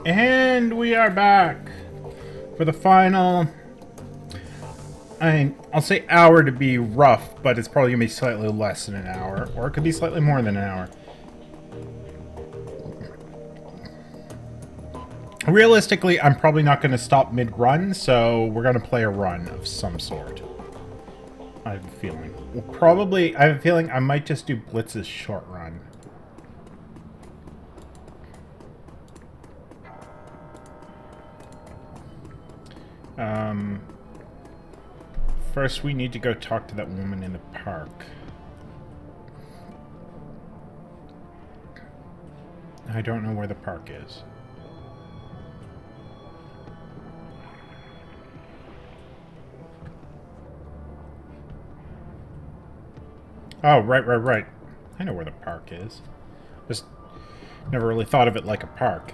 And we are back for the final, I'll say hour to be rough, but it's probably going to be slightly less than an hour, or it could be slightly more than an hour. Realistically, I'm probably not going to stop mid-run, so we're going to play a run of some sort. I have a feeling. I have a feeling I might just do Blitz's short run. First we need to go talk to that woman in the park. I don't know where the park is. Oh, right. I know where the park is. Just never really thought of it like a park.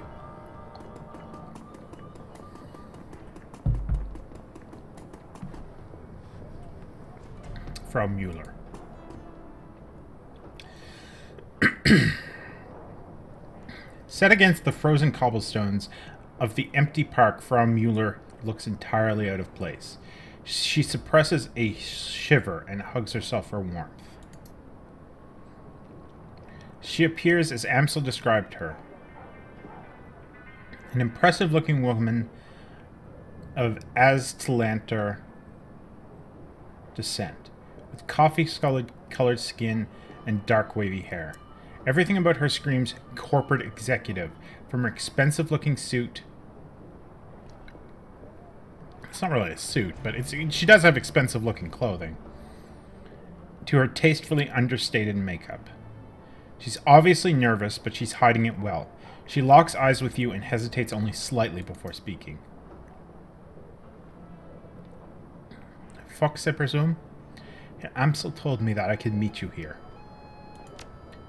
Frau Mueller. Set against the frozen cobblestones of the empty park, Frau Mueller looks entirely out of place. She suppresses a shiver and hugs herself for warmth. She appears as Amsel described her. An impressive-looking woman of Aztlanter descent, with coffee-colored skin and dark wavy hair. Everything about her screams corporate executive, from her expensive-looking suit. It's not really a suit, but she does have expensive-looking clothing. To her tastefully understated makeup. She's obviously nervous, but she's hiding it well. She locks eyes with you and hesitates only slightly before speaking. Fox, I presume? Yeah, Amsel told me that I could meet you here.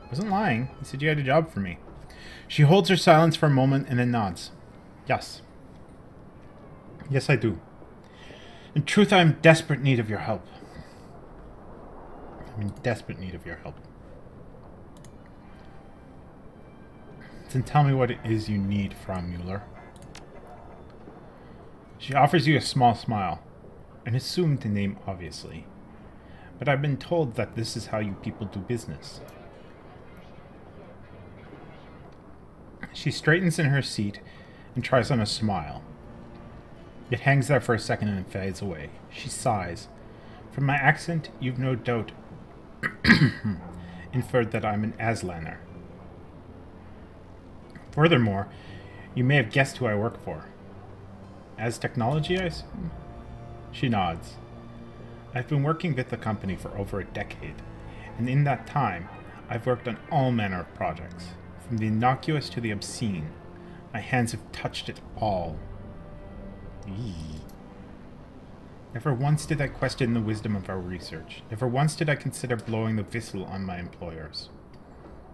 I wasn't lying. He said you had a job for me. She holds her silence for a moment and then nods. Yes. Yes, I do. In truth, I am in desperate need of your help. I'm in desperate need of your help. Then tell me what it is you need, Frau Mueller. She offers you a small smile. An assumed name, obviously. But I've been told that this is how you people do business. She straightens in her seat and tries on a smile. It hangs there for a second and fades away. She sighs. From my accent, you've no doubt inferred that I'm an Aztlaner. Furthermore, you may have guessed who I work for. As technology, I assume? She nods. I've been working with the company for over a decade, and in that time, I've worked on all manner of projects. From the innocuous to the obscene, my hands have touched it all. Eee. Never once did I question the wisdom of our research. Never once did I consider blowing the whistle on my employers.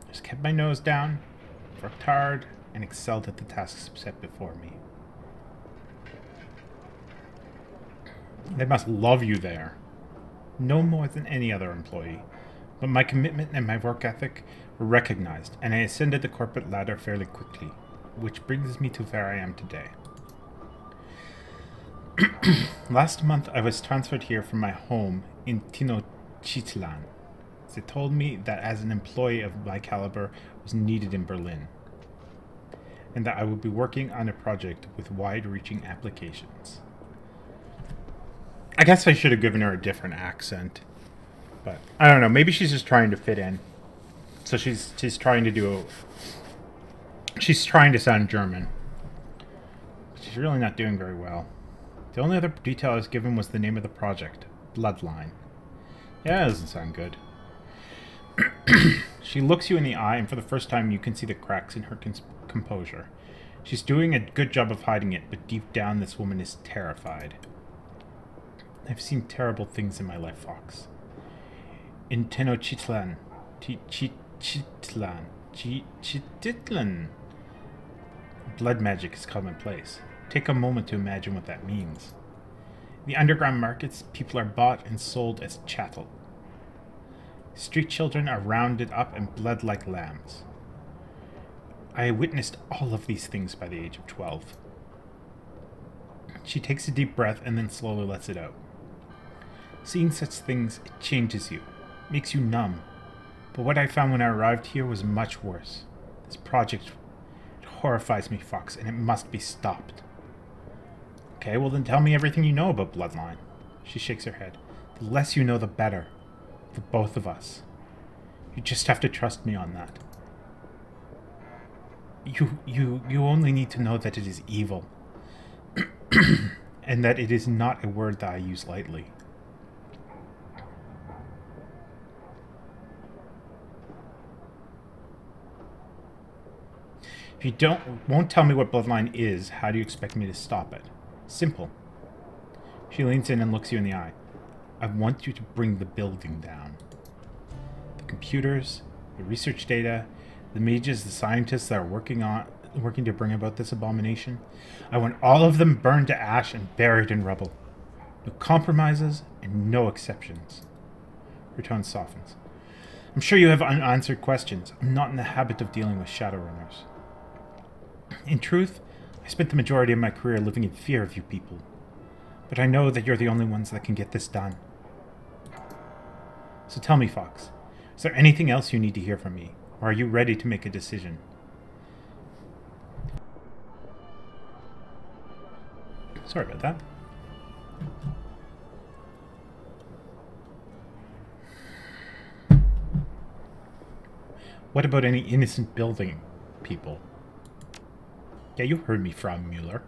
I just kept my nose down, worked hard, and excelled at the tasks set before me. They must love you there. No more than any other employee. But my commitment and my work ethic were recognized, and I ascended the corporate ladder fairly quickly, which brings me to where I am today. Last month, I was transferred here from my home in Tenochtitlan. They told me that as an employee of my caliber was needed in Berlin, and that I would be working on a project with wide-reaching applications. I guess I should have given her a different accent. But I don't know, maybe she's just trying to fit in. So she's trying to do she's trying to sound German. She's really not doing very well. The only other detail I was given was the name of the project, Bloodline. Yeah, that doesn't sound good. She looks you in the eye, and for the first time you can see the cracks in her composure. She's doing a good job of hiding it, but deep down this woman is terrified. I've seen terrible things in my life, Fox. In Tenochtitlan. Tenochtitlan. Blood magic is commonplace. Take a moment to imagine what that means. In the underground markets, people are bought and sold as chattel. Street children are rounded up and bled like lambs. I witnessed all of these things by the age of 12. She takes a deep breath and then slowly lets it out. Seeing such things, it changes you, makes you numb. But what I found when I arrived here was much worse. This project, it horrifies me, Fox, and it must be stopped. Okay, well then tell me everything you know about Bloodline. She shakes her head. The less you know, the better. For both of us. You just have to trust me on that. You only need to know that it is evil. And that it is not a word that I use lightly. If you won't tell me what Bloodline is, how do you expect me to stop it? Simple. She leans in and looks you in the eye. I want you to bring the building down. The computers, the research data, the mages, the scientists that are working to bring about this abomination. I want all of them burned to ash and buried in rubble. No compromises and no exceptions. Her tone softens. I'm sure you have unanswered questions. I'm not in the habit of dealing with Shadowrunners. In truth, I spent the majority of my career living in fear of you people. But I know that you're the only ones that can get this done. So tell me, Fox, is there anything else you need to hear from me? Or are you ready to make a decision? Sorry about that. What about any innocent building people? Yeah, you heard me, Frau Mueller.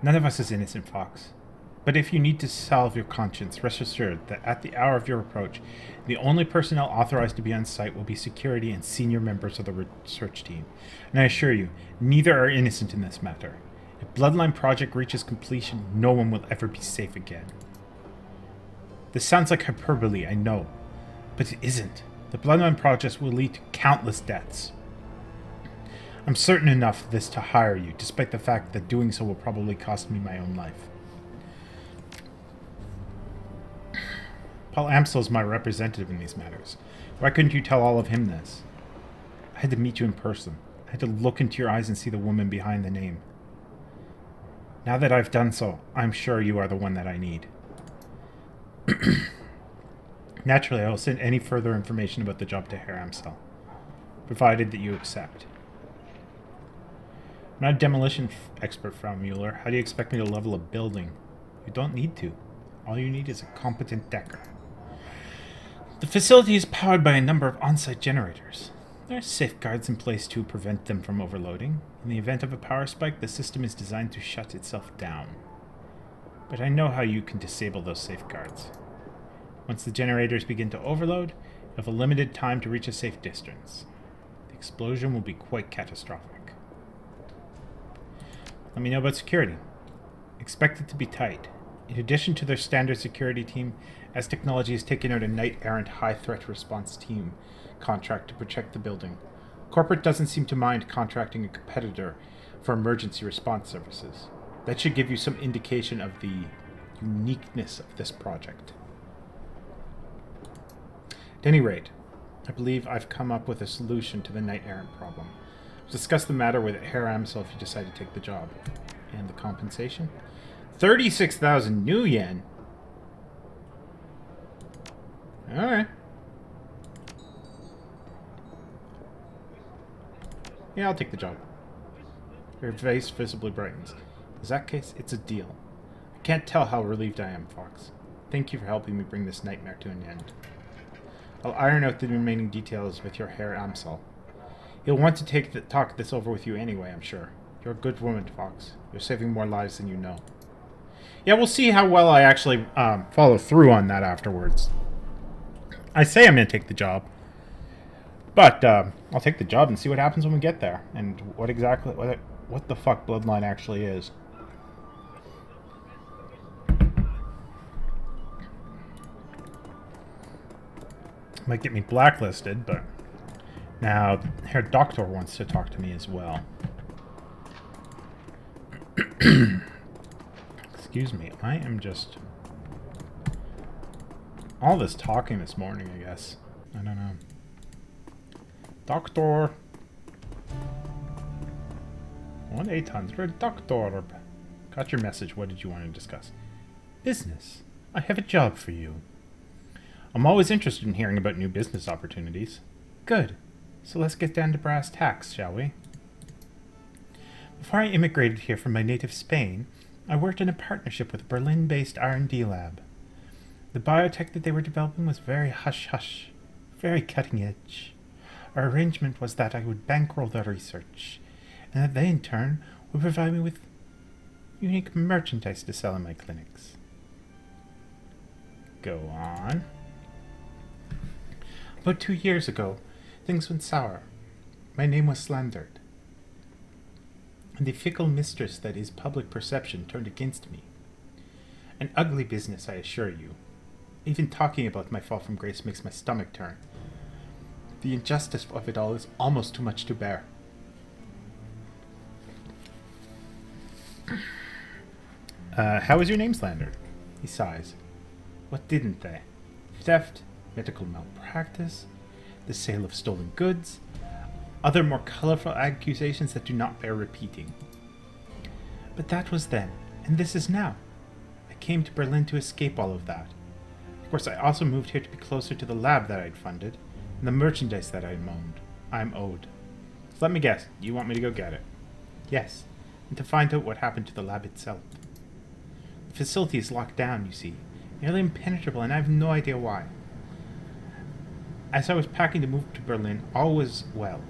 None of us is innocent, Fox. But if you need to salve your conscience, rest assured that at the hour of your approach, the only personnel authorized to be on site will be security and senior members of the research team. And I assure you, neither are innocent in this matter. If Bloodline Project reaches completion, no one will ever be safe again. This sounds like hyperbole, I know, but it isn't. The Bloodline Project will lead to countless deaths. I'm certain enough of this to hire you, despite the fact that doing so will probably cost me my own life. Paul Amsel is my representative in these matters. Why couldn't you tell all of him this? I had to meet you in person. I had to look into your eyes and see the woman behind the name. Now that I've done so, I'm sure you are the one that I need. Naturally, I will send any further information about the job to Herr Amsel, provided that you accept. I'm not a demolition expert, Frau Mueller. How do you expect me to level a building? You don't need to. All you need is a competent decker. The facility is powered by a number of on-site generators. There are safeguards in place to prevent them from overloading. In the event of a power spike, the system is designed to shut itself down. But I know how you can disable those safeguards. Once the generators begin to overload, you have a limited time to reach a safe distance. The explosion will be quite catastrophic. Let me know about security. Expect it to be tight. In addition to their standard security team, as Technology has taken out a knight-errant high-threat response team contract to protect the building. Corporate doesn't seem to mind contracting a competitor for emergency response services. That should give you some indication of the uniqueness of this project. At any rate, I believe I've come up with a solution to the knight-errant problem. We'll discuss the matter with Herr Amsel if you decide to take the job. And the compensation? 36,000 new yen? Alright. Yeah, I'll take the job. Her face visibly brightens. In that case, it's a deal. I can't tell how relieved I am, Fox. Thank you for helping me bring this nightmare to an end. I'll iron out the remaining details with your Herr Amsel. He'll want to talk this over with you anyway, I'm sure. You're a good woman, Fox. You're saving more lives than you know. Yeah, we'll see how well I actually follow through on that afterwards. I say I'm going to take the job. But I'll take the job and see what happens when we get there. And what the fuck Bloodline actually is. Might get me blacklisted, but now Herr Doctor wants to talk to me as well. Excuse me, I am just... all this talking this morning, I guess. I don't know. Doctor! 1-800 Doctor. Got your message. What did you want to discuss? Business. I have a job for you. I'm always interested in hearing about new business opportunities. Good. So let's get down to brass tacks, shall we? Before I immigrated here from my native Spain, I worked in a partnership with a Berlin-based R&D lab. The biotech that they were developing was very hush-hush, very cutting-edge. Our arrangement was that I would bankroll their research, and that they, in turn, would provide me with unique merchandise to sell in my clinics. Go on. About 2 years ago, things went sour. My name was slandered. And the fickle mistress that is public perception turned against me. An ugly business, I assure you. Even talking about my fall from grace makes my stomach turn. The injustice of it all is almost too much to bear. How is your name slandered? He sighs. What didn't they? Theft, medical malpractice, the sale of stolen goods, other more colorful accusations that do not bear repeating. But that was then, and this is now. I came to Berlin to escape all of that. Of course, I also moved here to be closer to the lab that I'd funded, and the merchandise that I'm owed. So let me guess, you want me to go get it? Yes, and to find out what happened to the lab itself. The facility is locked down, you see, nearly impenetrable, and I have no idea why. As I was packing to move to Berlin, all was well.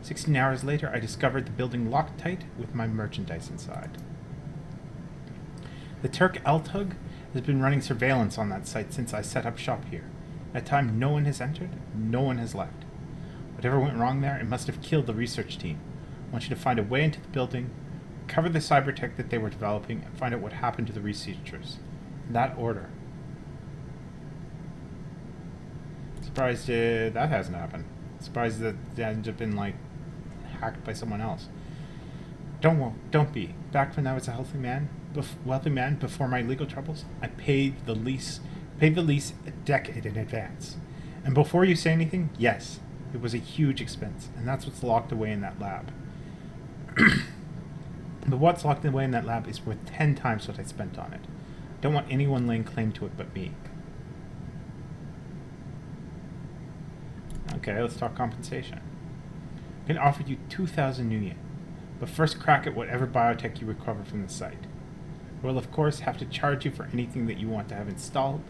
16 hours later, I discovered the building locked tight with my merchandise inside. The Turk Altug has been running surveillance on that site since I set up shop here. At that time, no one has entered, no one has left. Whatever went wrong there, it must have killed the research team. I want you to find a way into the building, cover the cybertech that they were developing, and find out what happened to the researchers. In that order. Surprised that hasn't happened. Surprised that they hasn't been, like, hacked by someone else. Don't be. Back when I was a wealthy man before my legal troubles, I paid the lease a decade in advance. And before you say anything, yes, it was a huge expense, and that's what's locked away in that lab. But what's locked away in that lab is worth 10 times what I spent on it. I don't want anyone laying claim to it but me. Okay, let's talk compensation. I can offer you 2,000 new yen, but first crack at whatever biotech you recover from the site. I will, of course, have to charge you for anything that you want to have installed,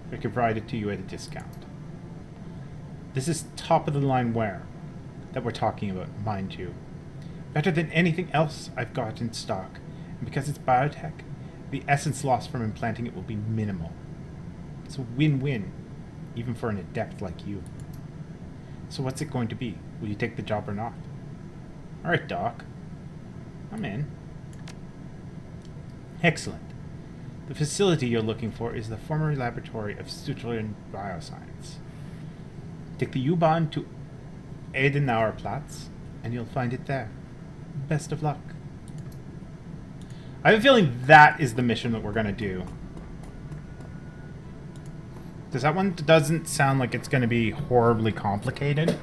but I can provide it to you at a discount. This is top-of-the-line ware that we're talking about, mind you. Better than anything else I've got in stock, and because it's biotech, the essence loss from implanting it will be minimal. It's a win-win, even for an adept like you. So what's it going to be? Will you take the job or not? Alright, Doc. I'm in. Excellent. The facility you're looking for is the former laboratory of Shadowrun Bioscience. Take the U-Bahn to Edenauerplatz, and you'll find it there. Best of luck. I have a feeling that is the mission that we're going to do. Because that one doesn't sound like it's going to be horribly complicated.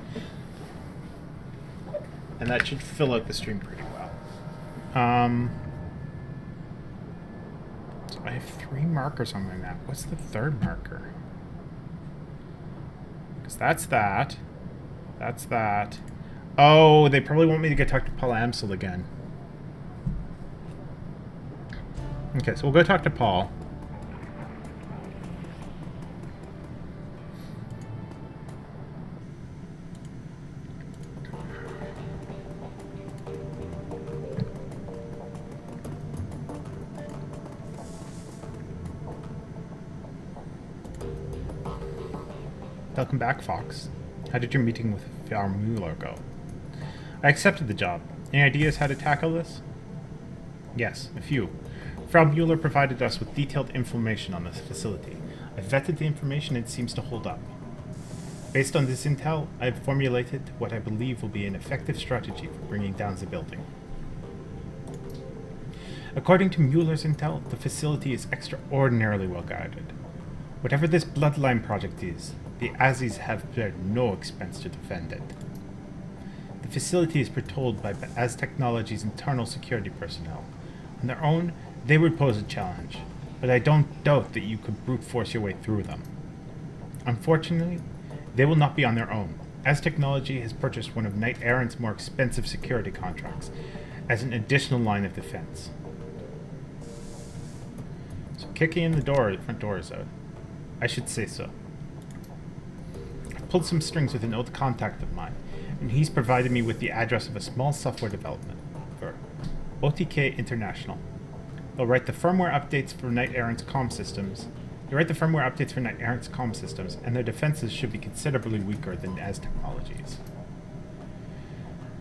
And that should fill out the stream pretty well. So I have 3 markers on my map. What's the 3rd marker? Because that's that. That's that. Oh, they probably want me to go talk to Paul Amsel again. Okay, so we'll go talk to Paul. Welcome back, Fox. How did your meeting with Frau Mueller go? I accepted the job. Any ideas how to tackle this? Yes, a few. Frau Mueller provided us with detailed information on this facility. I vetted the information and it seems to hold up. Based on this intel, I have formulated what I believe will be an effective strategy for bringing down the building. According to Mueller's intel, the facility is extraordinarily well guarded. Whatever this bloodline project is, the Azis have spared no expense to defend it. The facility is patrolled by As Technology's internal security personnel. On their own, they would pose a challenge, but I don't doubt that you could brute force your way through them. Unfortunately, they will not be on their own. As Technology has purchased one of Knight Errant's more expensive security contracts as an additional line of defense. So kicking in the front door is out. I should say so. I pulled some strings with an old contact of mine, and he's provided me with the address of a small software development for OTK International. They'll write the firmware updates for Knight Errant's comm systems. And their defenses should be considerably weaker than As Technology's.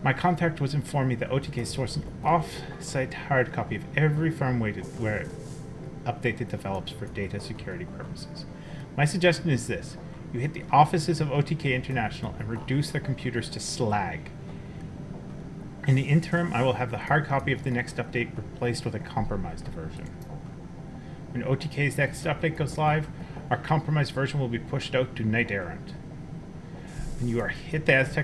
My contact was informed me that OTK sourced an off-site hard copy of every firmware update it develops for data security purposes. My suggestion is this. You hit the offices of OTK International and reduce their computers to slag. In the interim, I will have the hard copy of the next update replaced with a compromised version. When OTK's next update goes live, our compromised version will be pushed out to Knight Errant. When you are hit the As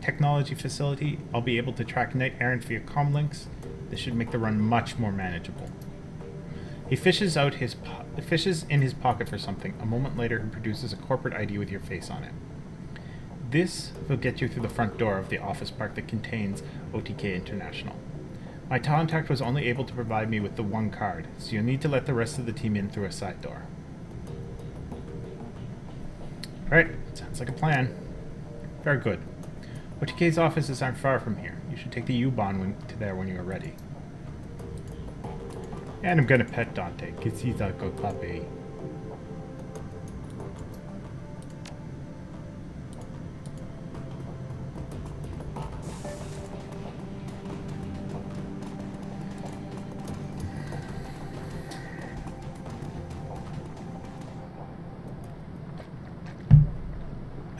Technology facility, I'll be able to track Knight Errant via comlinks. This should make the run much more manageable. He fishes in his pocket for something. A moment later, he produces a corporate ID with your face on it. This will get you through the front door of the office park that contains OTK International. My contact was only able to provide me with the one card, so you'll need to let the rest of the team in through a side door. Alright, sounds like a plan. Very good. OTK's offices aren't far from here. You should take the U-Bahn to there when you are ready. And I'm gonna pet Dante, because he's a good puppy.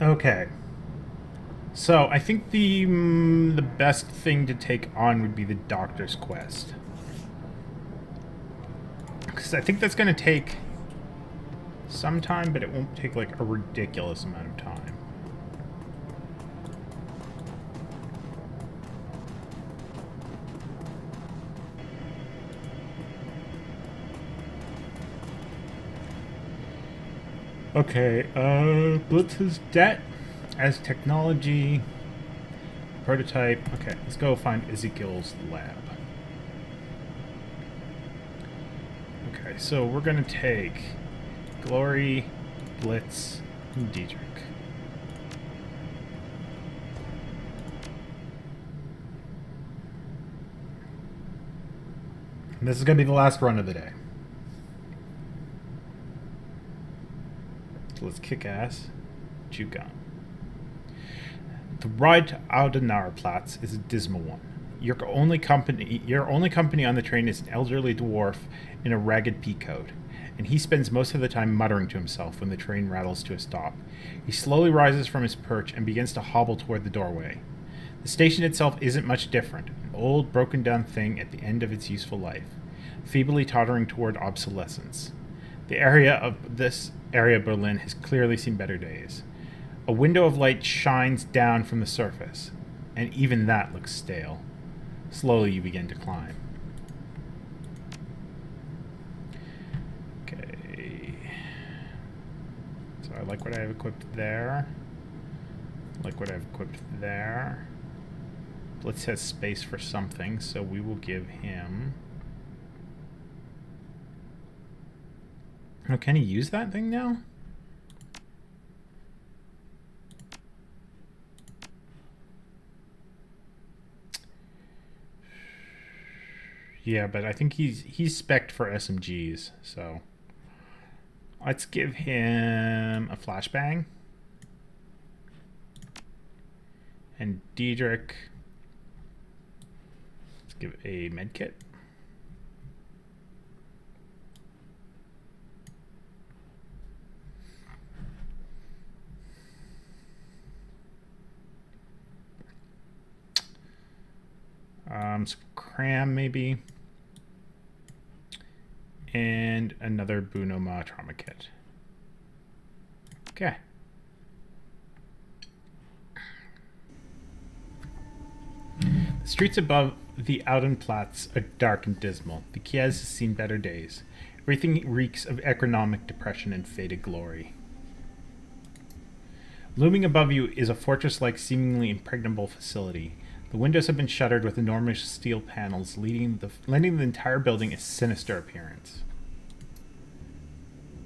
Okay, so I think the best thing to take on would be the Doctor's Quest. Because I think that's going to take some time, but it won't take like a ridiculous amount of time. Okay, Blitz's debt as technology prototype. Okay, let's go find Ezekibel's lab. Okay, so we're gonna take Glory, Blitz, and Diedrich. And this is gonna be the last run of the day. Let's kick ass. What you got? The ride to Oudenarplatz is a dismal one. Your only company on the train is an elderly dwarf in a ragged peacoat, and he spends most of the time muttering to himself when the train rattles to a stop. He slowly rises from his perch and begins to hobble toward the doorway. The station itself isn't much different, an old, broken-down thing at the end of its useful life, feebly tottering toward obsolescence. This area of Berlin has clearly seen better days. A window of light shines down from the surface, and even that looks stale. Slowly you begin to climb. Okay. So I like what I have equipped there. I like what I've equipped there. Blitz has space for something, so we will give him... Oh, can he use that thing now? Yeah, but I think he's spec'd for SMGs, so let's give him a flashbang. And Diedrich, let's give a medkit. Some cram maybe, and another Bunoma trauma kit. Okay. The streets above the Audenplatz are dark and dismal. The Kiez has seen better days. Everything reeks of economic depression and faded glory. Looming above you is a fortress-like, seemingly impregnable facility. The windows have been shuttered with enormous steel panels, lending the entire building a sinister appearance.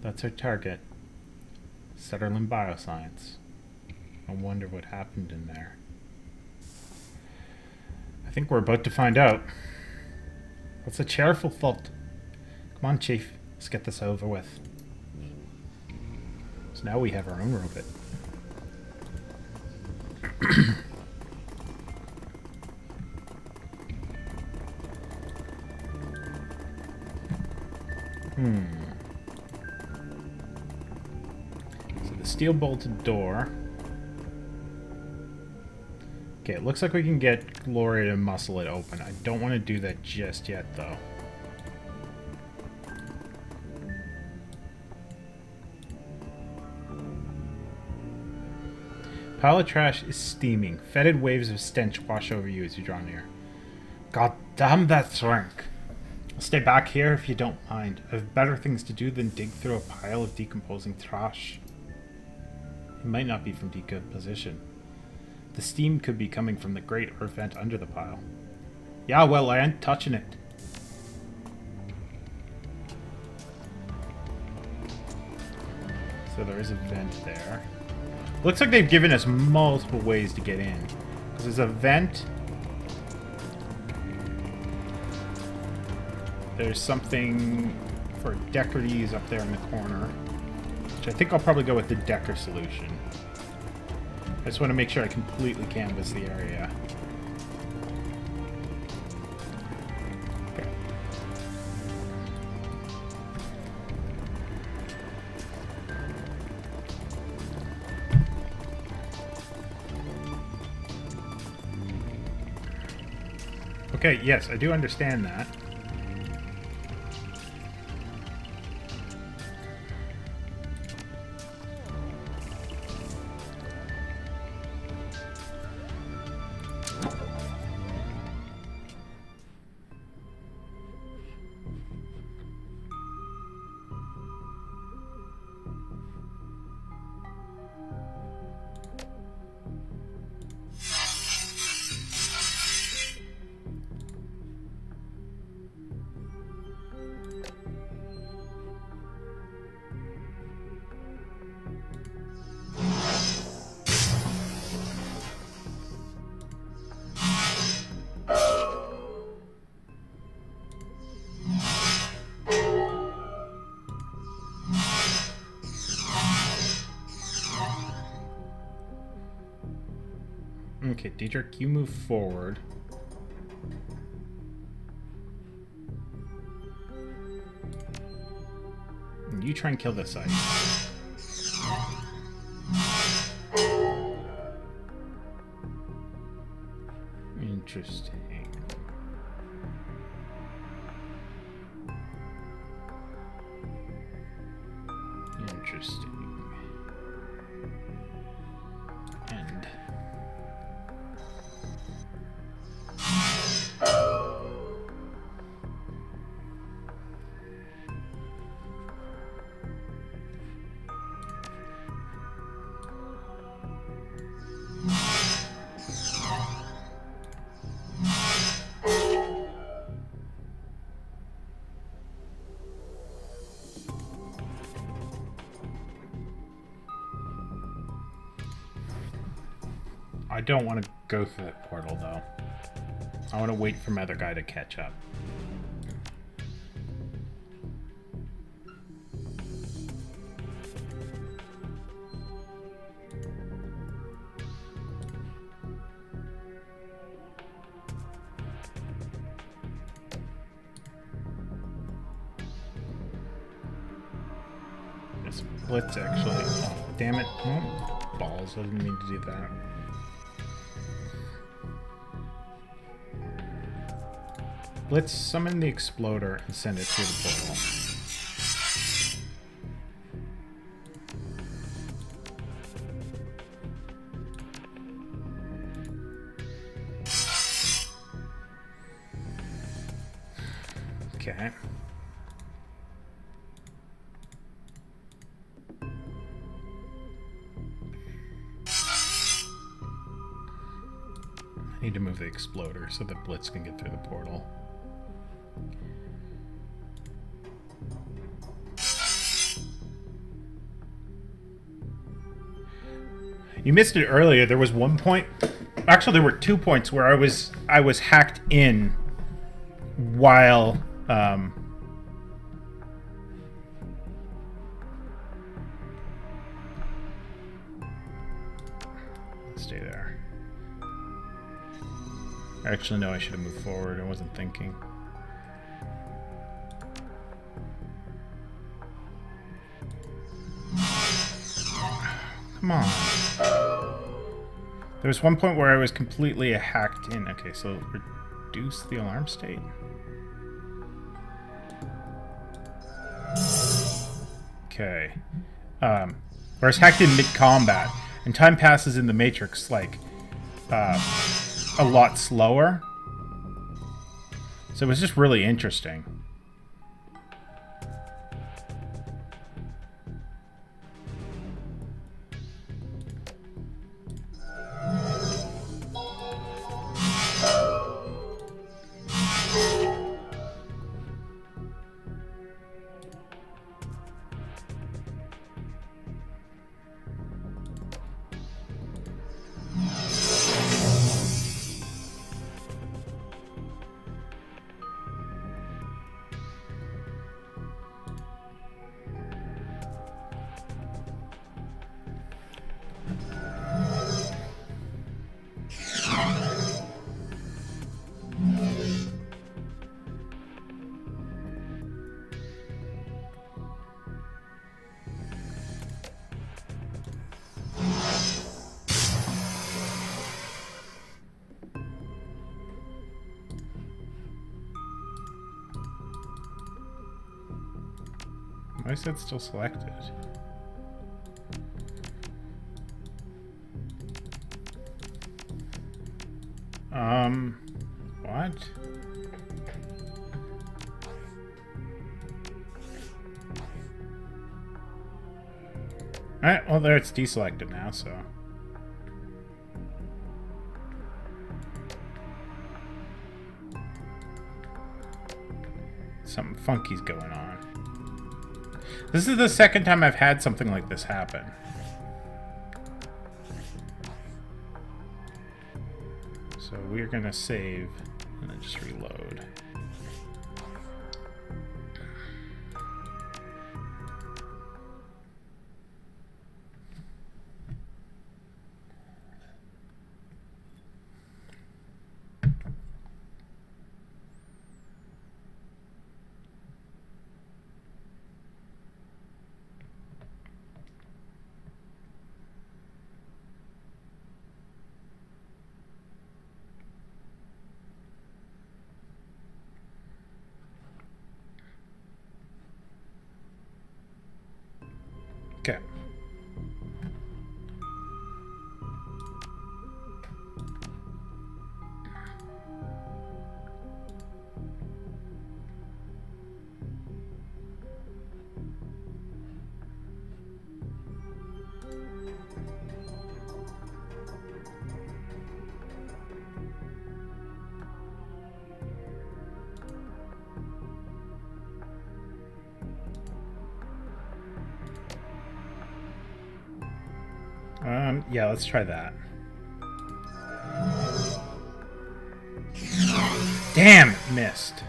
That's our target. Shadowrun Bioscience. I wonder what happened in there. I think we're about to find out. What's a cheerful thought? Come on, Chief. Let's get this over with. So now we have our own robot. So the steel bolted door. Okay, it looks like we can get Gloria to muscle it open. I don't want to do that just yet, though. Pile of trash is steaming. Fetid waves of stench wash over you as you draw near. God damn, that's rank. I'll stay back here if you don't mind. I have better things to do than dig through a pile of decomposing trash. It might not be from decomposition. The steam could be coming from the grate or vent under the pile. Yeah, well, I ain't touching it. So there is a vent there. Looks like they've given us multiple ways to get in. Because there's a vent. There's something for a Decker to use up there in the corner. Which I think I'll probably go with the Decker solution. I just want to make sure I completely canvas the area. Okay. Okay, yes, I do understand that. Okay, Diedrich, you move forward. And you try and kill this ice. Interesting. Interesting. And I don't want to go through that portal, though. I want to wait for my other guy to catch up. This blitz, actually. Oh, damn it. Oh, balls. I didn't mean to do that. Let's summon the exploder and send it through the portal. Okay. I need to move the exploder so that Blitz can get through the portal. You missed it earlier. There was one point. Actually, there were 2 points where I was hacked in while stay there. Actually, no, I should have moved forward. I wasn't thinking. Come on. There was one point where I was completely hacked in. Okay, so reduce the alarm state. Okay. Where I was hacked in mid-combat, and time passes in the Matrix, like, a lot slower. So it was just really interesting. Why is that still selected? What? Alright, well there it's deselected now, so... Something funky's going on. This is the second time I've had something like this happen. So we're gonna save and then just reload. Okay. Yeah, let's try that. Damn, it missed.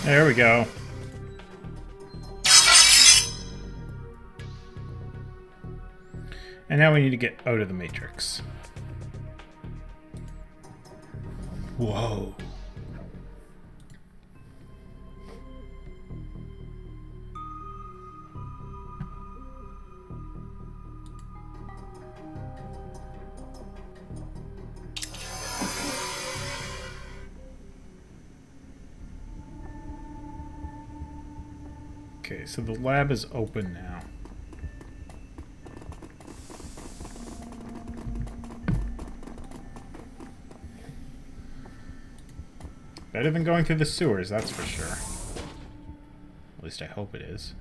There we go. And now we need to get out of the Matrix. Whoa. Okay, so the lab is open now. Better than going through the sewers, that's for sure. At least I hope it is.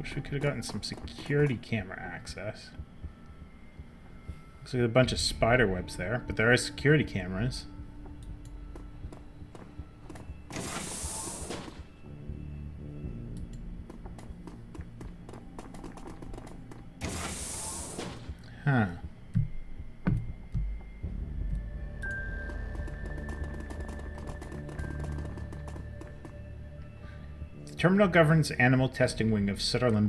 Wish we could have gotten some security camera access. Looks like a bunch of spider webs there, but there are security cameras. Huh. The terminal governs animal testing wing of Shadowrun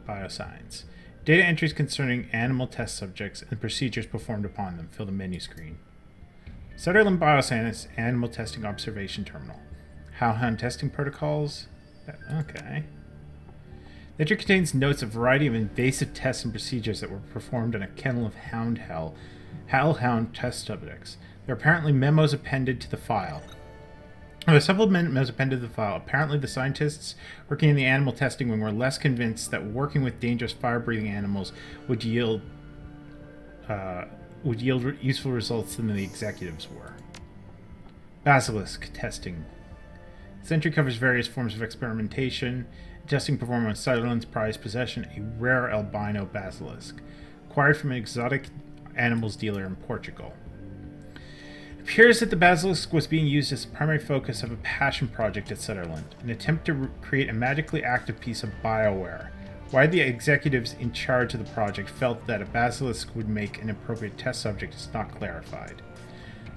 Bioscience. Data entries concerning animal test subjects and procedures performed upon them fill the menu screen. Shadowrun Bioscience Animal Testing Observation Terminal. Hellhound testing protocols. Okay. The entry contains notes of a variety of invasive tests and procedures that were performed on a kennel of hellhound test subjects. There are apparently memos appended to the file. There are several memos appended to the file. Apparently the scientists working in the animal testing wing were less convinced that working with dangerous fire-breathing animals would yield useful results than the executives were. Basilisk testing. This entry covers various forms of experimentation. Testing performed on Shadowrun's prized possession, a rare albino basilisk, acquired from an exotic animals dealer in Portugal. It appears that the basilisk was being used as the primary focus of a passion project at Shadowrun, an attempt to create a magically active piece of bioware. Why the executives in charge of the project felt that a basilisk would make an appropriate test subject is not clarified.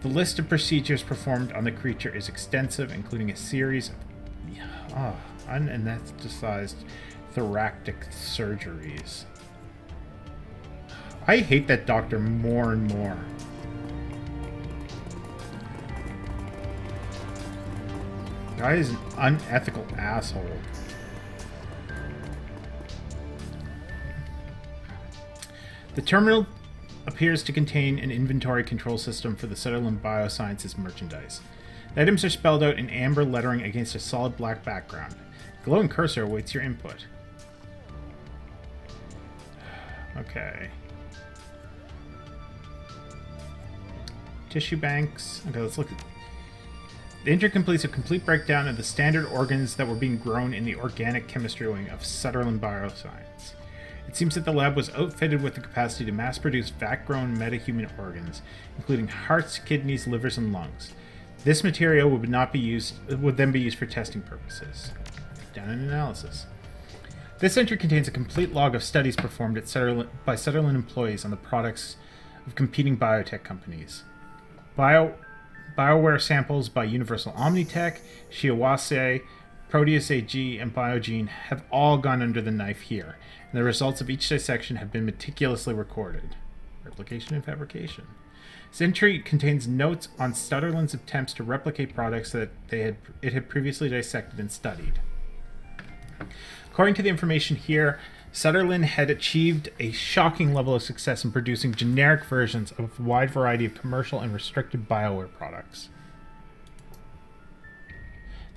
The list of procedures performed on the creature is extensive, including a series of unanesthetized thoracic surgeries. I hate that doctor more and more. Guy is an unethical asshole. The terminal appears to contain an inventory control system for the Shadowrun Biosciences merchandise. The items are spelled out in amber lettering against a solid black background. A glowing cursor awaits your input. Okay. Tissue banks. Okay, let's look at... The entry completes a complete breakdown of the standard organs that were being grown in the organic chemistry wing of Shadowrun Bioscience. It seems that the lab was outfitted with the capacity to mass-produce vat-grown metahuman organs, including hearts, kidneys, livers, and lungs. This material would then be used for testing purposes. Down in analysis. This entry contains a complete log of studies performed at by Shadowrun employees on the products of competing biotech companies. BioWare samples by Universal Omnitech, Shiawase, Proteus AG, and Biogene have all gone under the knife here, and the results of each dissection have been meticulously recorded. Replication and fabrication. This entry contains notes on Shadowrun's attempts to replicate products that it had previously dissected and studied. According to the information here, Shadowrun had achieved a shocking level of success in producing generic versions of a wide variety of commercial and restricted BioWare products.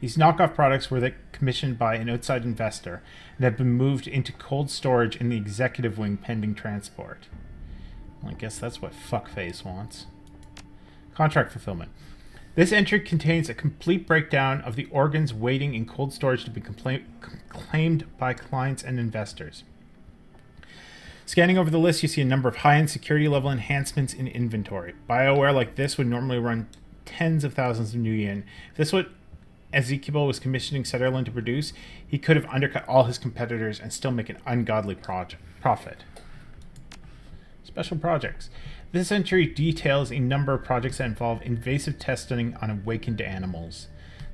These knockoff products were commissioned by an outside investor and have been moved into cold storage in the executive wing pending transport. Well, I guess that's what Fuckface wants. Contract fulfillment. This entry contains a complete breakdown of the organs waiting in cold storage to be claimed by clients and investors. Scanning over the list, you see a number of high-end security level enhancements in inventory. BioWare like this would normally run tens of thousands of new yen. If this was what Ezkibel was commissioning Shadowrun to produce, he could have undercut all his competitors and still make an ungodly profit. Special projects. This entry details a number of projects that involve invasive testing on awakened animals.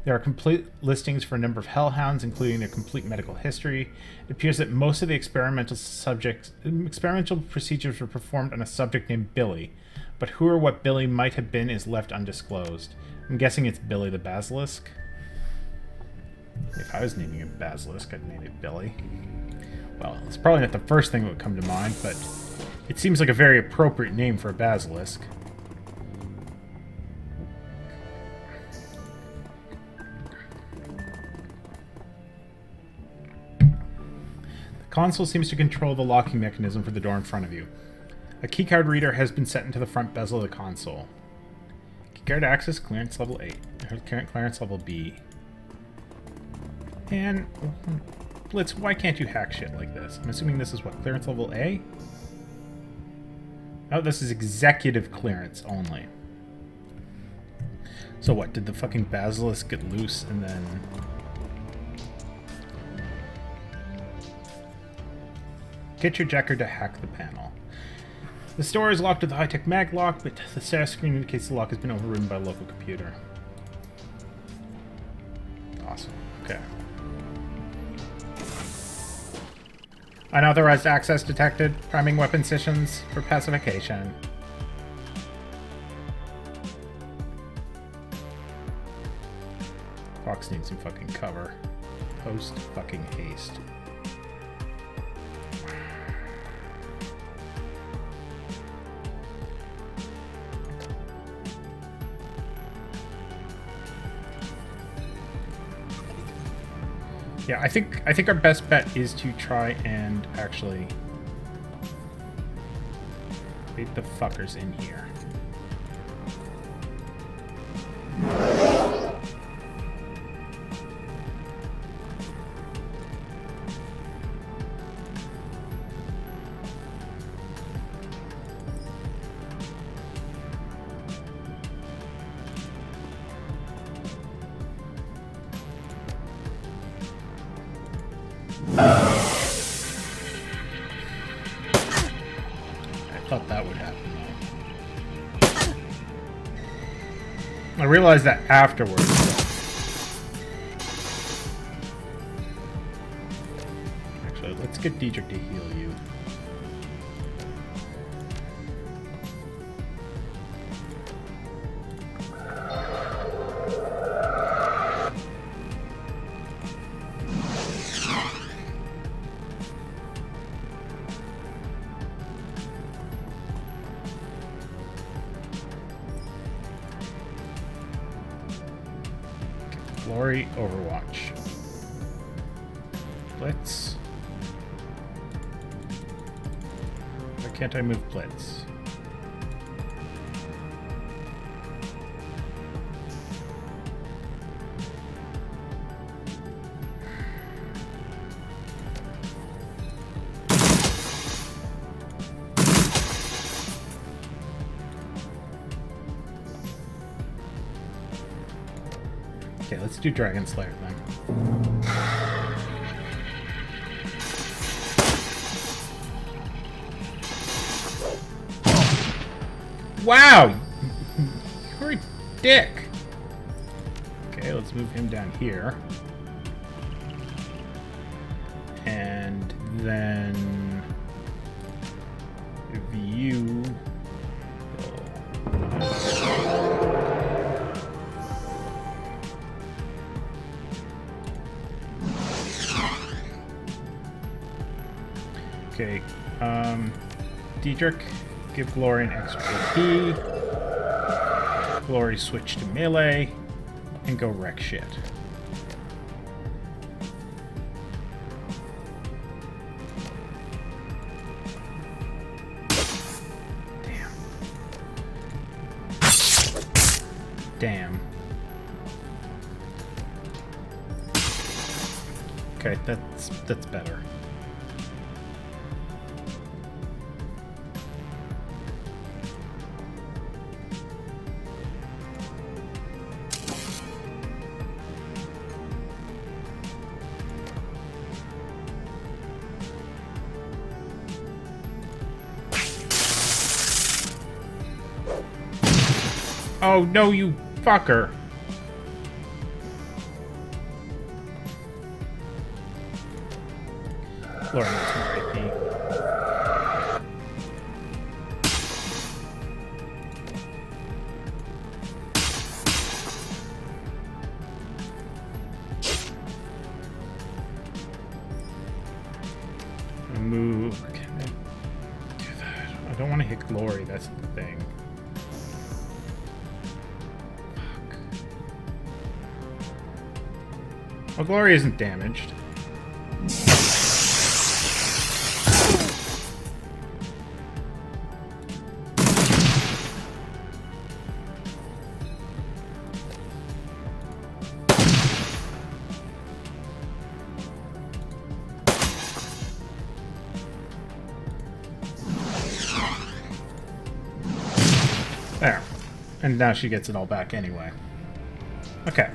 There are complete listings for a number of hellhounds, including their complete medical history. It appears that most of the experimental procedures were performed on a subject named Billy, but who or what Billy might have been is left undisclosed. I'm guessing it's Billy the Basilisk. If I was naming a basilisk, I'd name it Billy. Well, it's probably not the first thing that would come to mind, but it seems like a very appropriate name for a basilisk. The console seems to control the locking mechanism for the door in front of you. A keycard reader has been set into the front bezel of the console. Keycard access clearance level 8. Clearance level B. And Blitz, why can't you hack shit like this? I'm assuming this is what, clearance level A? Oh, this is executive clearance only. So what, did the fucking basilisk get loose and then... Get your jacker to hack the panel. The store is locked with a high-tech mag lock, but the status screen indicates the lock has been overridden by a local computer. Awesome. Okay. Unauthorized access detected. Priming weapon sessions for pacification. Fox needs some fucking cover. Post fucking haste. Yeah, I think our best bet is to try and actually beat the fuckers in here. I realized that afterwards. Actually, let's get Diedrich to heal you. Glory Overwatch. Blitz. Why can't I move Blitz? Okay, let's do Dragon Slayer then. Wow! You're a dick! Okay, let's move him down here. And then... if you... Okay, Diedrich, give Glory an extra AP. Glory switch to melee, and go wreck shit. Damn. Damn. Okay, that's better. Oh, no, you fucker. Lord, that's more IP. Move. Can I do that? I don't want to hit glory, that's the thing. Fuck. Well, glory isn't damaged. There. And now she gets it all back anyway. Okay.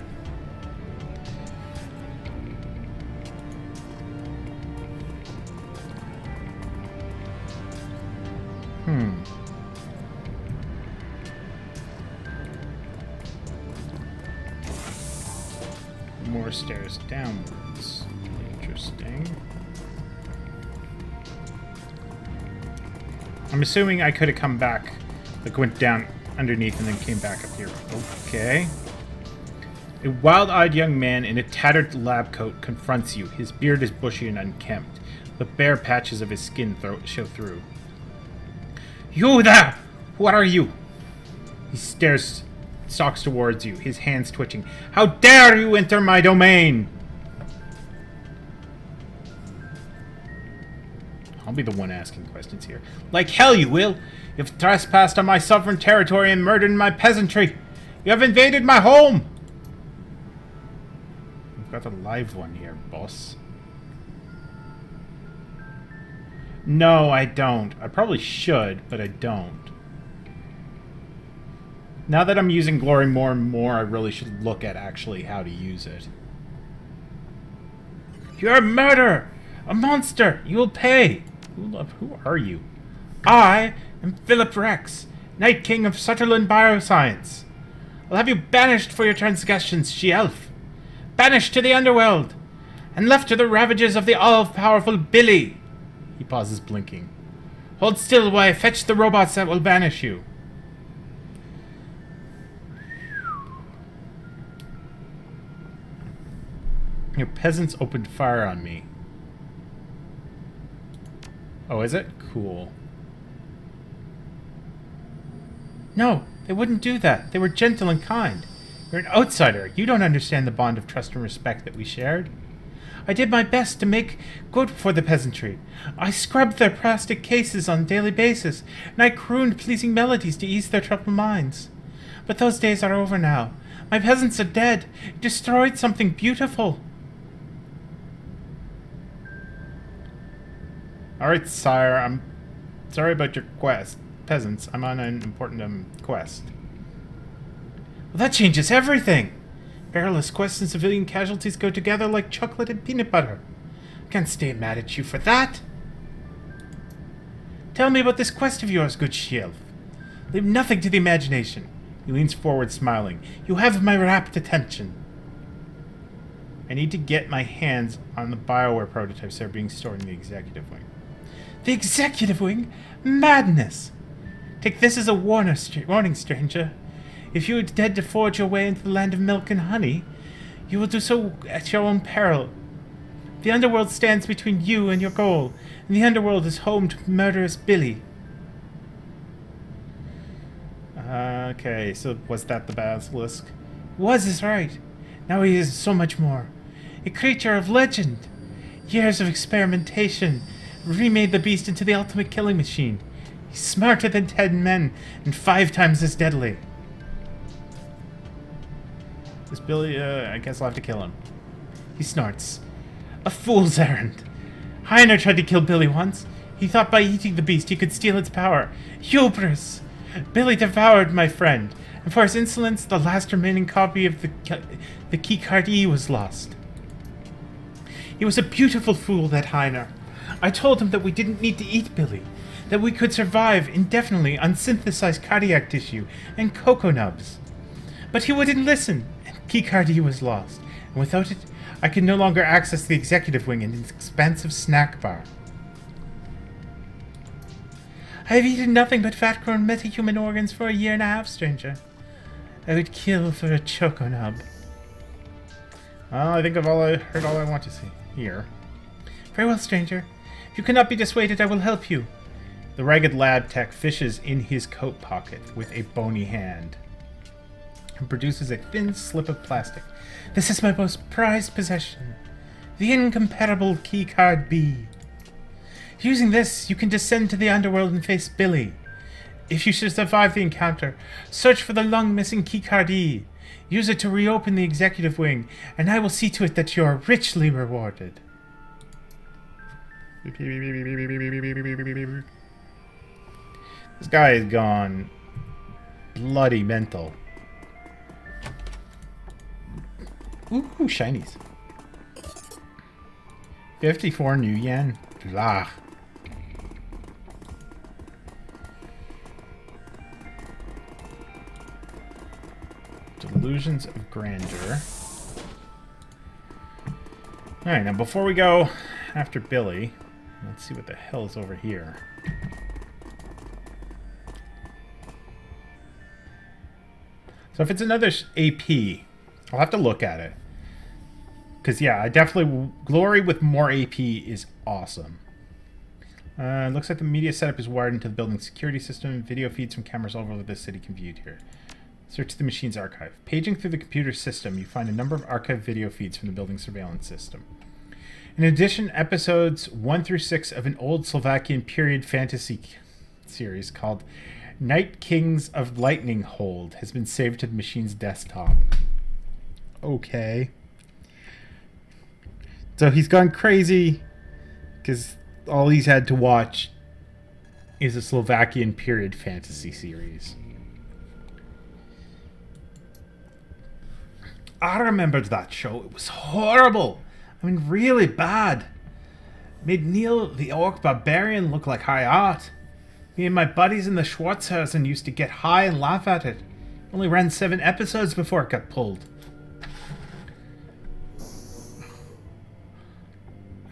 More stairs downwards. Interesting. I'm assuming I could have come back, like went down underneath and then came back up here. Okay. A wild-eyed young man in a tattered lab coat confronts you. His beard is bushy and unkempt. The bare patches of his skin show through. You there! What are you? He stalks towards you, his hands twitching. How dare you enter my domain! I'll be the one asking questions here. Like hell you will! You've trespassed on my sovereign territory and murdered my peasantry! You have invaded my home! We've got a live one here, boss. No, I don't. I probably should, but I don't. Now that I'm using glory more and more, I really should look at actually how to use it. You're a murderer! A monster! You will pay! Who are you? I am Philip Rex, Night King of Sutherland Bioscience. I'll have you banished for your transgressions, she-elf. Banished to the underworld, and left to the ravages of the all-powerful Billy. He pauses, blinking. Hold still while I fetch the robots that will banish you. Your peasants opened fire on me. Oh, is it? Cool. No, they wouldn't do that. They were gentle and kind. You're an outsider. You don't understand the bond of trust and respect that we shared. I did my best to make good for the peasantry. I scrubbed their plastic cases on a daily basis, and I crooned pleasing melodies to ease their troubled minds. But those days are over now. My peasants are dead. You destroyed something beautiful. Alright, sire, I'm sorry about your quest. Peasants, I'm on an important quest. Well, that changes everything! Perilous quests and civilian casualties go together like chocolate and peanut butter. I can't stay mad at you for that. Tell me about this quest of yours, good she-elf. Leave nothing to the imagination. He leans forward, smiling. You have my rapt attention. I need to get my hands on the BioWare prototypes that are being stored in the executive wing. The executive wing? Madness! Take this as a warning, stranger. If you intend to forge your way into the land of milk and honey, you will do so at your own peril. The underworld stands between you and your goal, and the underworld is home to murderous Billy. Okay, so was that the basilisk? Was is right. Now he is so much more. A creature of legend. Years of experimentation remade the beast into the ultimate killing machine. He's smarter than 10 men and 5 times as deadly. This Billy, I guess I'll have to kill him. He snorts. A fool's errand. Heiner tried to kill Billy once. He thought by eating the beast he could steal its power. Hubris! Billy devoured my friend, and for his insolence, the last remaining copy of the keycard E was lost. He was a beautiful fool, that Heiner. I told him that we didn't need to eat Billy, that we could survive indefinitely on synthesized cardiac tissue and cocoa nubs. But he wouldn't listen, and keycard E was lost, and without it, I could no longer access the executive wing and its expansive snack bar. I have eaten nothing but fat-grown metahuman organs for a year and a half, stranger. I would kill for a choco nub. Well, I think I've heard all I want to see here. Very well, stranger. If you cannot be dissuaded, I will help you. The ragged lab tech fishes in his coat pocket with a bony hand and produces a thin slip of plastic. This is my most prized possession, the incomparable keycard B. Using this, you can descend to the underworld and face Billy. If you should survive the encounter, search for the long-missing keycard E. Use it to reopen the executive wing, and I will see to it that you are richly rewarded. This guy is gone bloody mental. Ooh, shinies. 54 new yen. Blah. Delusions of grandeur. Alright, now before we go after Billy, let's see what the hell is over here. So if it's another AP, I'll have to look at it. Because, yeah, I definitely... Glory with more AP is awesome. Looks like the media setup is wired into the building's security system. Video feeds from cameras all over the city can be viewed here. Search the machine's archive. Paging through the computer system, you find a number of archived video feeds from the building's surveillance system. In addition, episodes 1 through 6 of an old Slovakian period fantasy series called Night Kings of Lightning Hold has been saved to the machine's desktop. Okay. So he's gone crazy because all he's had to watch is a Slovakian period fantasy series. I remembered that show. It was horrible. I mean, really bad. Made Neil the Orc Barbarian look like high art. Me and my buddies in the Schwarzhausen used to get high and laugh at it. Only ran 7 episodes before it got pulled.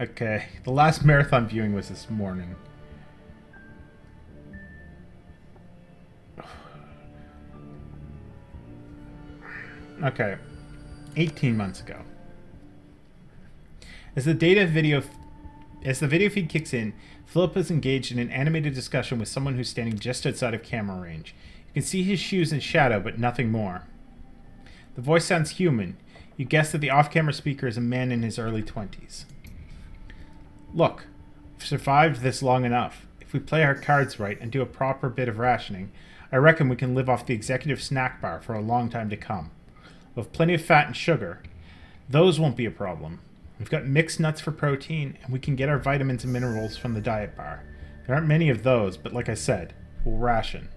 Okay, the last marathon viewing was this morning. Okay, 18 months ago. As the video feed kicks in, Philip is engaged in an animated discussion with someone who's standing just outside of camera range. You can see his shoes in shadow, but nothing more. The voice sounds human. You guess that the off-camera speaker is a man in his early 20s. Look, we've survived this long enough. If we play our cards right and do a proper bit of rationing, I reckon we can live off the executive snack bar for a long time to come. With plenty of fat and sugar, those won't be a problem. We've got mixed nuts for protein, and we can get our vitamins and minerals from the diet bar. There aren't many of those, but like I said, we'll ration.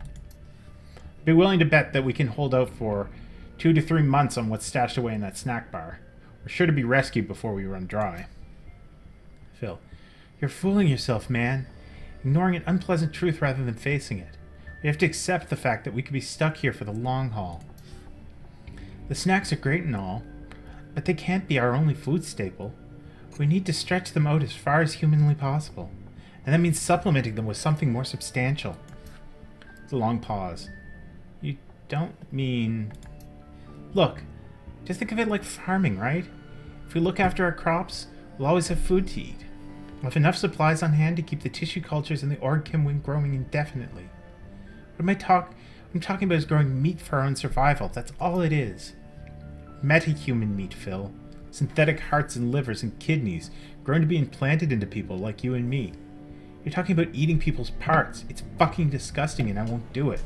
I'd be willing to bet that we can hold out for 2 to 3 months on what's stashed away in that snack bar. We're sure to be rescued before we run dry. Phil, you're fooling yourself, man. Ignoring an unpleasant truth rather than facing it. We have to accept the fact that we could be stuck here for the long haul. The snacks are great and all, but they can't be our only food staple. We need to stretch them out as far as humanly possible, and that means supplementing them with something more substantial. It's a long pause. You don't mean... Look, just think of it like farming, right? If we look after our crops, we'll always have food to eat. We'll have enough supplies on hand to keep the tissue cultures and the org chem wing growing indefinitely. What I'm talking about is growing meat for our own survival. That's all it is. Metahuman meat, Phil. Synthetic hearts and livers and kidneys grown to be implanted into people like you and me. You're talking about eating people's parts. It's fucking disgusting and I won't do it.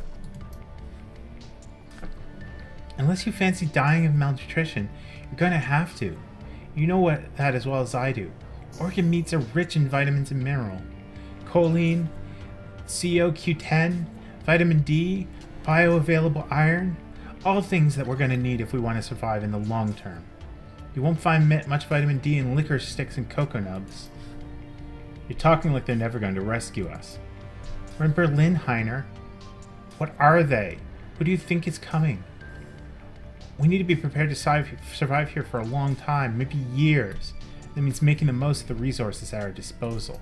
Unless you fancy dying of malnutrition, you're gonna have to. You know that as well as I do. Organ meats are rich in vitamins and mineral. Choline, CoQ10, vitamin D, bioavailable iron, all things that we're going to need if we want to survive in the long term. You won't find much vitamin D in licorice sticks and cocoa nubs. You're talking like they're never going to rescue us. We're in Berlin, Heiner. What are they? Who do you think is coming? We need to be prepared to survive here for a long time, maybe years. That means making the most of the resources at our disposal.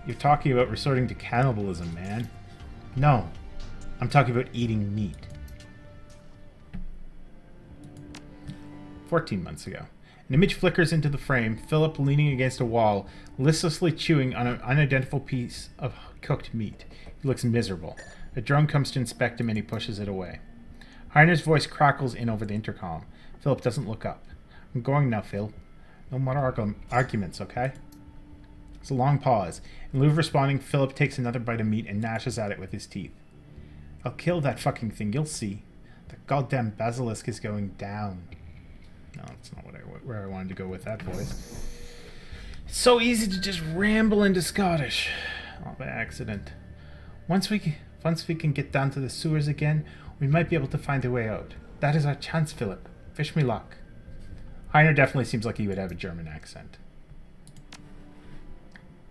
You're talking about resorting to cannibalism, man. No, I'm talking about eating meat. 14 months ago. An image flickers into the frame, Philip leaning against a wall, listlessly chewing on an unidentifiable piece of cooked meat. He looks miserable. A drone comes to inspect him and he pushes it away. Heiner's voice crackles in over the intercom. Philip doesn't look up. I'm going now, Phil. No more arguments, okay? It's a long pause. In lieu of responding, Philip takes another bite of meat and gnashes at it with his teeth. I'll kill that fucking thing, you'll see. The goddamn basilisk is going down. No, that's not where I wanted to go with that voice. It's so easy to just ramble into Scottish. All by accident. Once we can get down to the sewers again, we might be able to find a way out. That is our chance, Philip. Wish me luck. Heiner definitely seems like he would have a German accent.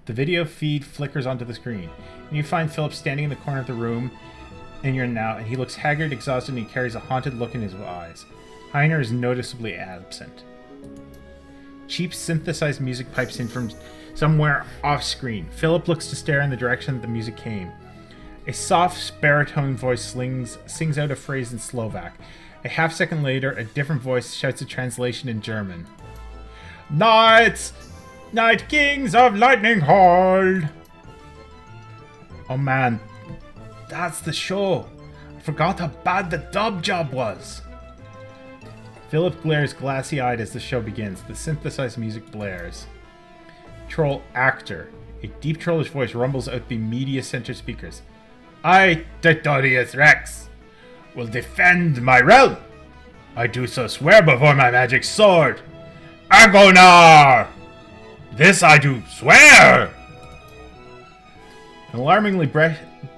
The video feed flickers onto the screen, and you find Philip standing in the corner of the room and you're in now, and he looks haggard, exhausted, and he carries a haunted look in his eyes. Heiner is noticeably absent. Cheap synthesized music pipes in from somewhere off-screen. Philip looks to stare in the direction that the music came. A soft baritone voice sings out a phrase in Slovak. A half-second later, a different voice shouts a translation in German. Night Kings of Lightning Hold! Oh man, that's the show. I forgot how bad the dub job was. Philip glares glassy-eyed as the show begins. The synthesized music blares. Troll actor. A deep trollish voice rumbles out the media center speakers. I, Titonius Rex, will defend my realm. I do so swear before my magic sword. Agonar! This I do swear! An alarmingly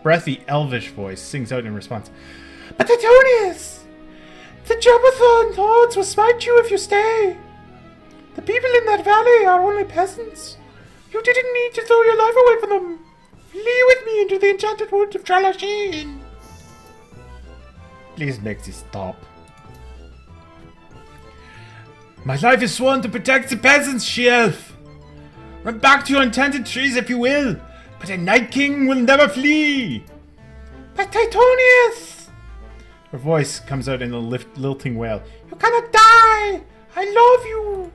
breathy elvish voice sings out in response. But Titonius! The Jumbathon lords will smite you if you stay. The people in that valley are only peasants. You didn't need to throw your life away for them. Flee with me into the enchanted woods of Tralashin. Please make this stop. My life is sworn to protect the peasants, she-elf. Run back to your enchanted trees if you will, but a Night King will never flee. But Titonius! Her voice comes out in a lilting wail. You cannot die! I love you!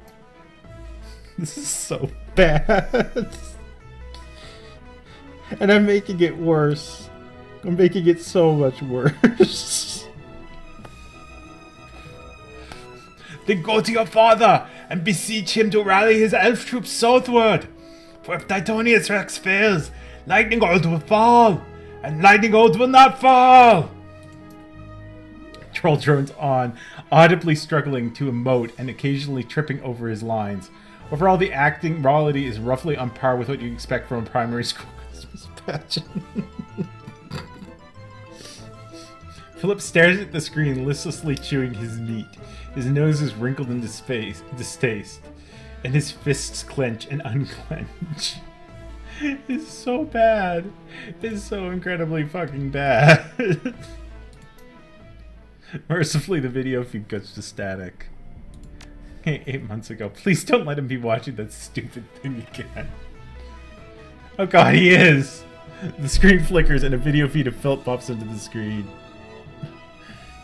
This is so bad. And I'm making it worse. I'm making it so much worse. Then go to your father and beseech him to rally his elf troops southward. For if Titonius Rex fails, Lightning Gold will fall, and Lightning Gold will not fall. Troll drones on, audibly struggling to emote and occasionally tripping over his lines. Overall, the acting quality is roughly on par with what you expect from a primary school Christmas pageant. Philip stares at the screen, listlessly chewing his meat. His nose is wrinkled in distaste, and his fists clench and unclench. It's so bad. It's so incredibly fucking bad. Mercifully, the video feed goes to static. 8 months ago. Please don't let him be watching that stupid thing again. Oh god, he is! The screen flickers and a video feed of Philip pops into the screen.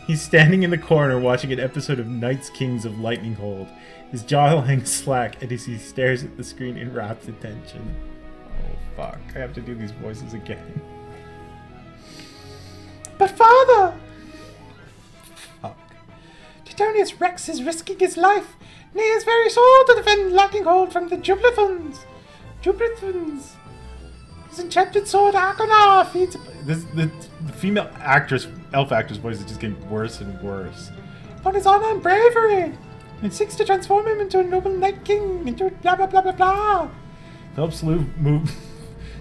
He's standing in the corner watching an episode of Knights Kings of Lightning Hold. His jaw hangs slack and as he stares at the screen in rapt attention. Oh fuck, I have to do these voices again. But father! Fuck. Titonius Rex is risking his life, and he is very sore to defend Lightning Hold from the Jublithans. His enchanted sword Akonar feeds... The female actress, elf actress voice is just getting worse and worse. On his honor and bravery, and seeks to transform him into a noble Night King, into blah blah blah blah blah. Philip's move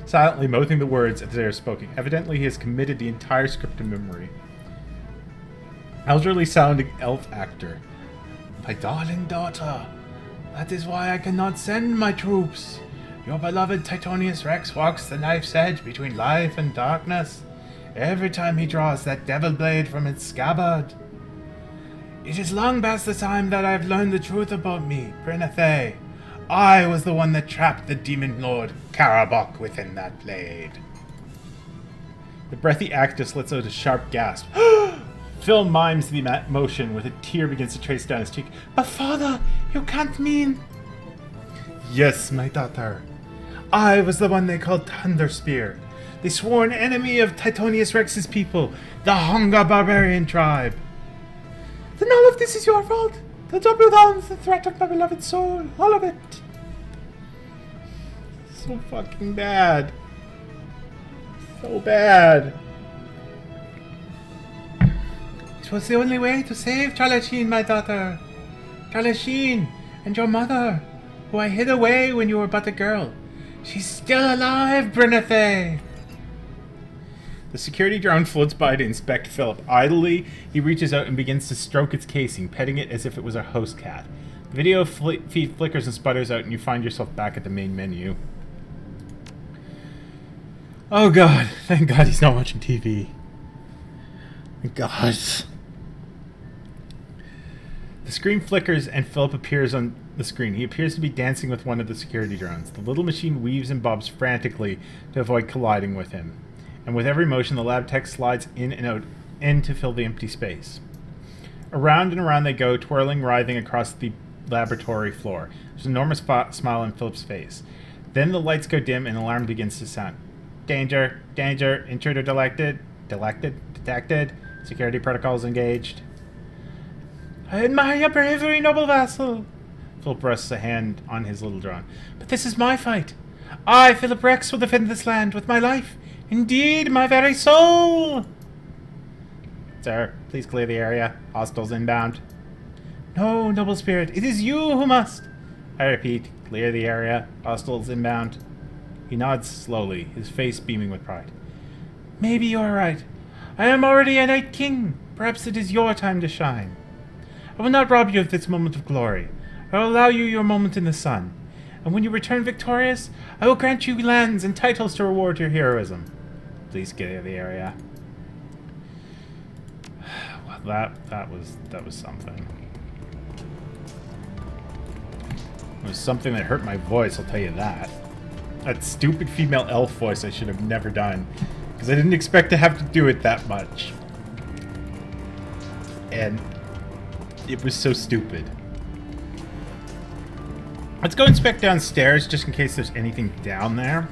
silently mouthing the words as they are spoken. Evidently he has committed the entire script to memory. Elderly sounding elf actor. My darling daughter, that is why I cannot send my troops. Your beloved Titonius Rex walks the knife's edge between life and darkness. Every time he draws that devil blade from its scabbard. It is long past the time that I have learned the truth about me, Brenathe. I was the one that trapped the demon lord Karabok within that blade. The breathy actress lets out a sharp gasp. Phil mimes the motion with a tear begins to trace down his cheek. But father, you can't mean... Yes, my daughter. I was the one they called Thunderspear, the sworn enemy of Titonius Rex's people, the Hunga barbarian tribe. Then all of this is your fault. The double downs, the threat of my beloved soul, all of it. So fucking bad. So bad. It was the only way to save Charlachine, my daughter. Charlachine and your mother, who I hid away when you were but a girl. She's still alive, Brenathe. The security drone floats by to inspect Philip. Idly, he reaches out and begins to stroke its casing, petting it as if it was a host cat. The video feed flickers and sputters out and you find yourself back at the main menu. Oh god, thank god he's not watching TV. Thank god. The screen flickers and Philip appears on the screen. He appears to be dancing with one of the security drones. The little machine weaves and bobs frantically to avoid colliding with him. And with every motion, the lab tech slides in and out to fill the empty space. Around and around they go, twirling, writhing across the laboratory floor. There's an enormous smile on Philip's face. Then the lights go dim and an alarm begins to sound. Danger, danger, intruder detected, security protocols engaged. I admire your bravery, noble vassal. Philip rests a hand on his little drone. But this is my fight. I, Philip Rex, will defend this land with my life. Indeed, my very soul. Sir, please clear the area. Hostiles inbound. No, noble spirit, it is you who must. I repeat, clear the area. Hostiles inbound. He nods slowly, his face beaming with pride. Maybe you are right. I am already a Night King. Perhaps it is your time to shine. I will not rob you of this moment of glory. I will allow you your moment in the sun. And when you return victorious, I will grant you lands and titles to reward your heroism. Please clear the area. Well, that was something. It was something that hurt my voice, I'll tell you that. That stupid female elf voice I should have never done. Because I didn't expect to have to do it that much. And it was so stupid. Let's go inspect downstairs just in case there's anything down there.